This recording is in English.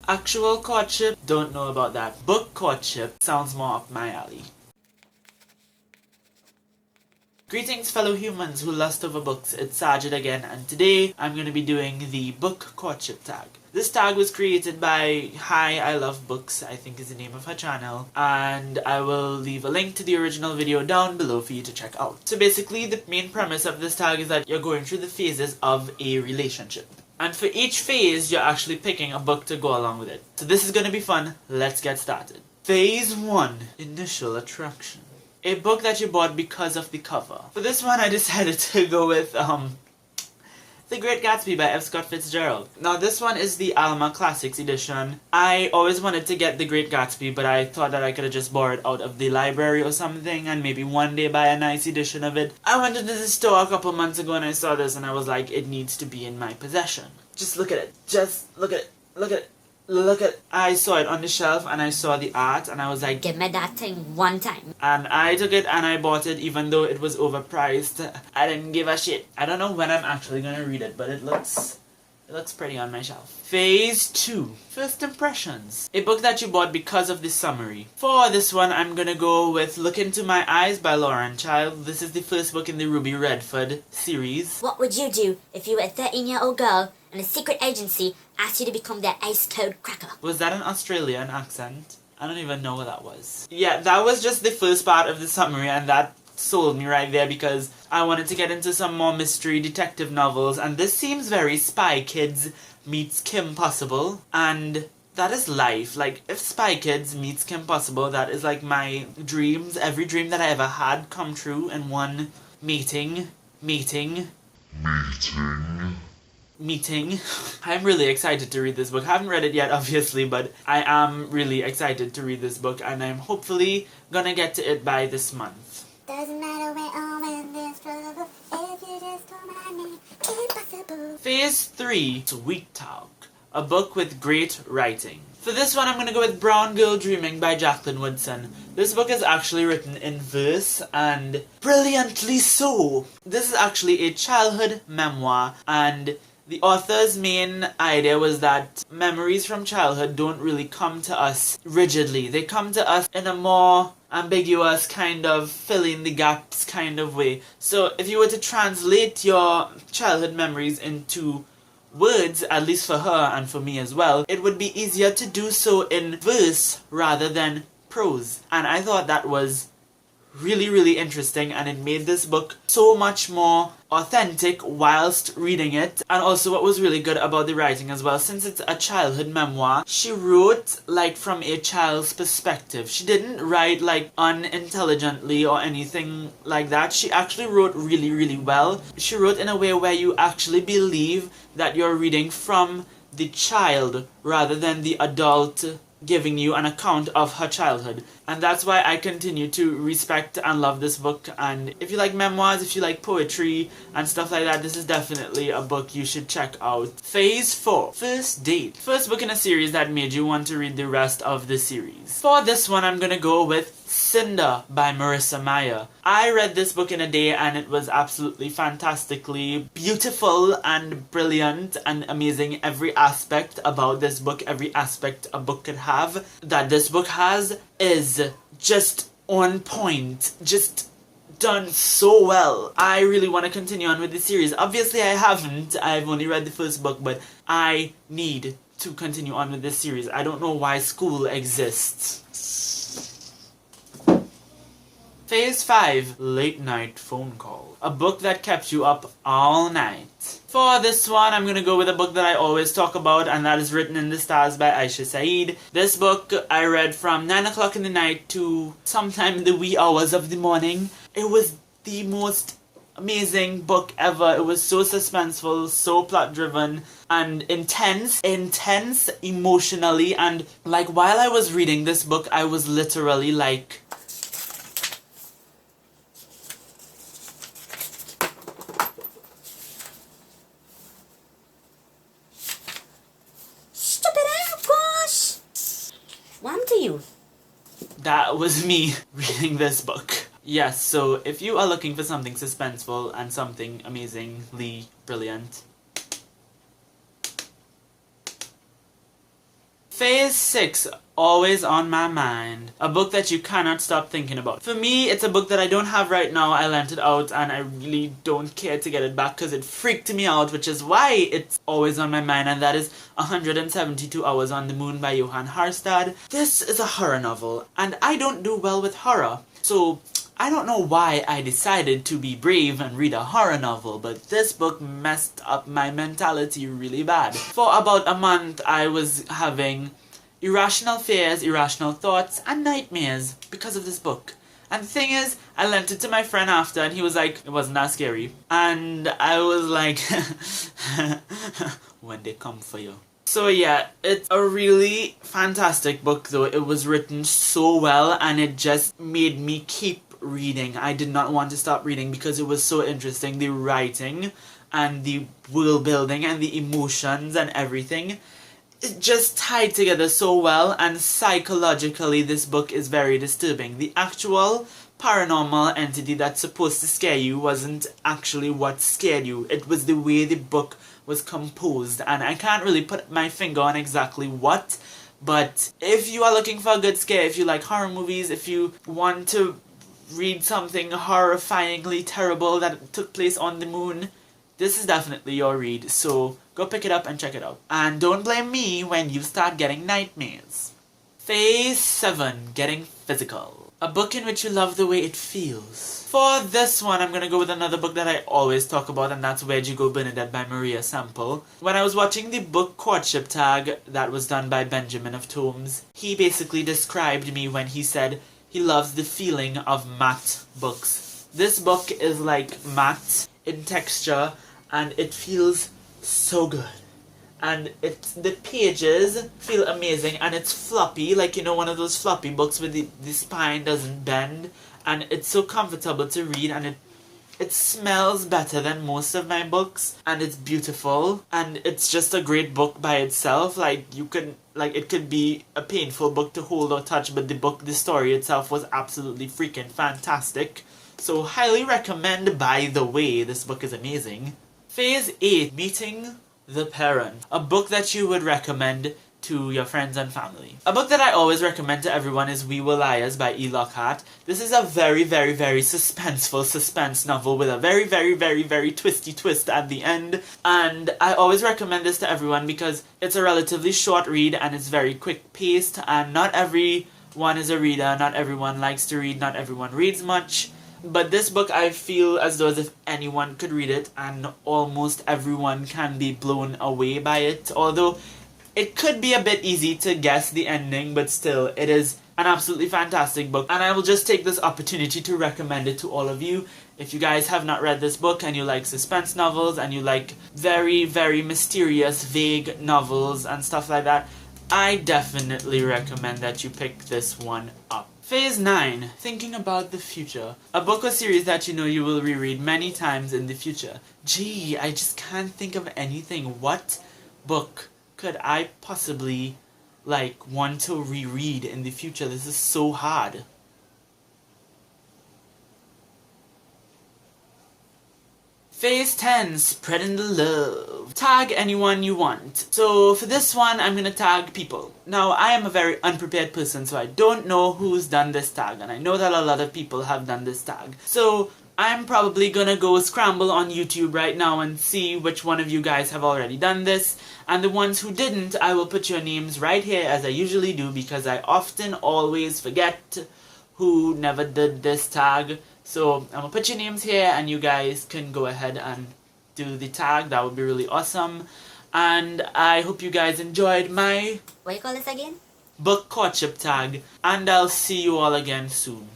Actual courtship, don't know about that. Book courtship sounds more up my alley. Greetings fellow humans who lust over books, it's Sajid again, and today I'm going to be doing the book courtship tag. This tag was created by Hi I Love Books, I think is the name of her channel, and I will leave a link to the original video down below for you to check out. So basically the main premise of this tag is that you're going through the phases of a relationship. And for each phase, you're actually picking a book to go along with it. So this is going to be fun, let's get started. Phase 1, Initial Attraction. A book that you bought because of the cover. For this one, I decided to go with, The Great Gatsby by F. Scott Fitzgerald. Now, this one is the Alma Classics edition. I always wanted to get The Great Gatsby, but I thought that I could have just borrowed it out of the library or something, and maybe one day buy a nice edition of it. I went into the store a couple months ago and I saw this, and I was like, it needs to be in my possession. Just look at it. Just look at it. Look at it. Look at, I saw it on the shelf and I saw the art and I was like, give me that thing one time. And I took it and I bought it even though it was overpriced. I didn't give a shit. I don't know when I'm actually gonna read it, but it looks pretty on my shelf. Phase 2, First Impressions. A book that you bought because of the summary. For this one, I'm gonna go with Look Into My Eyes by Lauren Child. This is the first book in the Ruby Redford series. What would you do if you were a 13-year-old girl and a secret agency asked you to become their ace code cracker? Was that an Australian accent? I don't even know what that was. Yeah, that was just the first part of the summary, and that sold me right there because I wanted to get into some more mystery detective novels, and this seems very Spy Kids meets Kim Possible, and that is life. Like, if Spy Kids meets Kim Possible, that is like my dreams. Every dream that I ever had come true in one meeting. I'm really excited to read this book. I haven't read it yet, obviously, but I am really excited to read this book, and I'm hopefully gonna get to it by this month. Doesn't matter where or when there's trouble, if you just call my name, impossible. Phase 3, Sweet Talk. A book with great writing. For this one, I'm gonna go with Brown Girl Dreaming by Jacqueline Woodson. This book is actually written in verse, and brilliantly so. This is actually a childhood memoir, and the author's main idea was that memories from childhood don't really come to us rigidly. They come to us in a more ambiguous kind of fill-in the gaps kind of way. So if you were to translate your childhood memories into words, at least for her and for me as well, it would be easier to do so in verse rather than prose. And I thought that was really interesting, and it made this book so much more authentic whilst reading it. And also what was really good about the writing as well, since it's a childhood memoir, she wrote like from a child's perspective. She didn't write like unintelligently or anything like that. She actually wrote really well. She wrote in a way where you actually believe that you're reading from the child rather than the adult giving you an account of her childhood. And that's why I continue to respect and love this book. And if you like memoirs, if you like poetry and stuff like that, this is definitely a book you should check out. Phase 4, First Date. First book in a series that made you want to read the rest of the series. For this one, I'm gonna go with Cinder by Marissa Meyer. I read this book in a day and it was absolutely fantastically beautiful and brilliant and amazing. Every aspect about this book, every aspect a book could have, that this book has is just on point. Just done so well. I really want to continue on with the series. Obviously I haven't. I've only read the first book, but I need to continue on with this series. I don't know why school exists. Phase 5, Late Night Phone Call. A book that kept you up all night. For this one, I'm gonna go with a book that I always talk about, and that is Written in the Stars by Aisha Saeed. This book I read from 9 o'clock in the night to sometime in the wee hours of the morning. It was the most amazing book ever. It was so suspenseful, so plot-driven, and intense emotionally, and like while I was reading this book, I was literally like, What happened to you? that was me reading this book. Yes, so if you are looking for something suspenseful and something amazingly brilliant. Phase 6, Always on My Mind. A book that you cannot stop thinking about. For me, it's a book that I don't have right now. I lent it out and I really don't care to get it back because it freaked me out, which is why it's always on my mind, and that is 172 Hours on the Moon by Johann Harstad. This is a horror novel, and I don't do well with horror, so I don't know why I decided to be brave and read a horror novel, but this book messed up my mentality really bad. For about a month, I was having irrational fears, irrational thoughts, and nightmares because of this book. And the thing is, I lent it to my friend after, and he was like, it wasn't that scary. And I was like, when they come for you. So yeah, it's a really fantastic book though. It was written so well, and it just made me keep reading. I did not want to stop reading because it was so interesting. The writing and the world building and the emotions and everything, it just tied together so well, and psychologically this book is very disturbing. The actual paranormal entity that's supposed to scare you wasn't actually what scared you. It was the way the book was composed, and I can't really put my finger on exactly what, but if you are looking for a good scare, if you like horror movies, if you want to read something horrifyingly terrible that took place on the moon, this is definitely your read, so go pick it up and check it out. And don't blame me when you start getting nightmares. Phase 7, Getting Physical. A book in which you love the way it feels. For this one, I'm gonna go with another book that I always talk about, and that's Where'd You Go, Bernadette by Maria Semple. When I was watching the book Courtship Tag that was done by Benjamin of Tomes, he basically described me when he said he loves the feeling of matte books. This book is like matte in texture, and it feels so good. And the pages feel amazing, and it's floppy, like, you know, one of those floppy books where the spine doesn't bend, and it's so comfortable to read, and it smells better than most of my books, and it's beautiful, and it's just a great book by itself. Like, it could be a painful book to hold or touch, but the story itself was absolutely freaking fantastic. So highly recommend, by the way, this book is amazing. Phase 8, Meeting the Parent. A book that you would recommend to your friends and family. A book that I always recommend to everyone is We Were Liars by E. Lockhart. This is a very, very, very suspenseful suspense novel with a very, very, very, very twisty twist at the end. And I always recommend this to everyone because it's a relatively short read and it's very quick paced, and not everyone is a reader, not everyone likes to read, not everyone reads much. But this book, I feel as though as if anyone could read it, and almost everyone can be blown away by it. Although it could be a bit easy to guess the ending, but still, it is an absolutely fantastic book. And I will just take this opportunity to recommend it to all of you. If you guys have not read this book and you like suspense novels and you like very, very mysterious, vague novels and stuff like that, I definitely recommend that you pick this one up. Phase 9, Thinking About the Future. A book or series that you know you will reread many times in the future. Gee, I just can't think of anything. What book could I possibly, want to reread in the future? This is so hard. Phase 10, Spreading the Love. Tag anyone you want. So for this one, I'm gonna tag people. Now, I am a very unprepared person, so I don't know who's done this tag, and I know that a lot of people have done this tag. So I'm probably gonna go scramble on YouTube right now and see which one of you guys have already done this, and the ones who didn't, I will put your names right here as I usually do, because I often always forget who never did this tag. So I'm gonna put your names here and you guys can go ahead and do the tag. That would be really awesome. And I hope you guys enjoyed my What you call this again? book Courtship Tag, and I'll see you all again soon.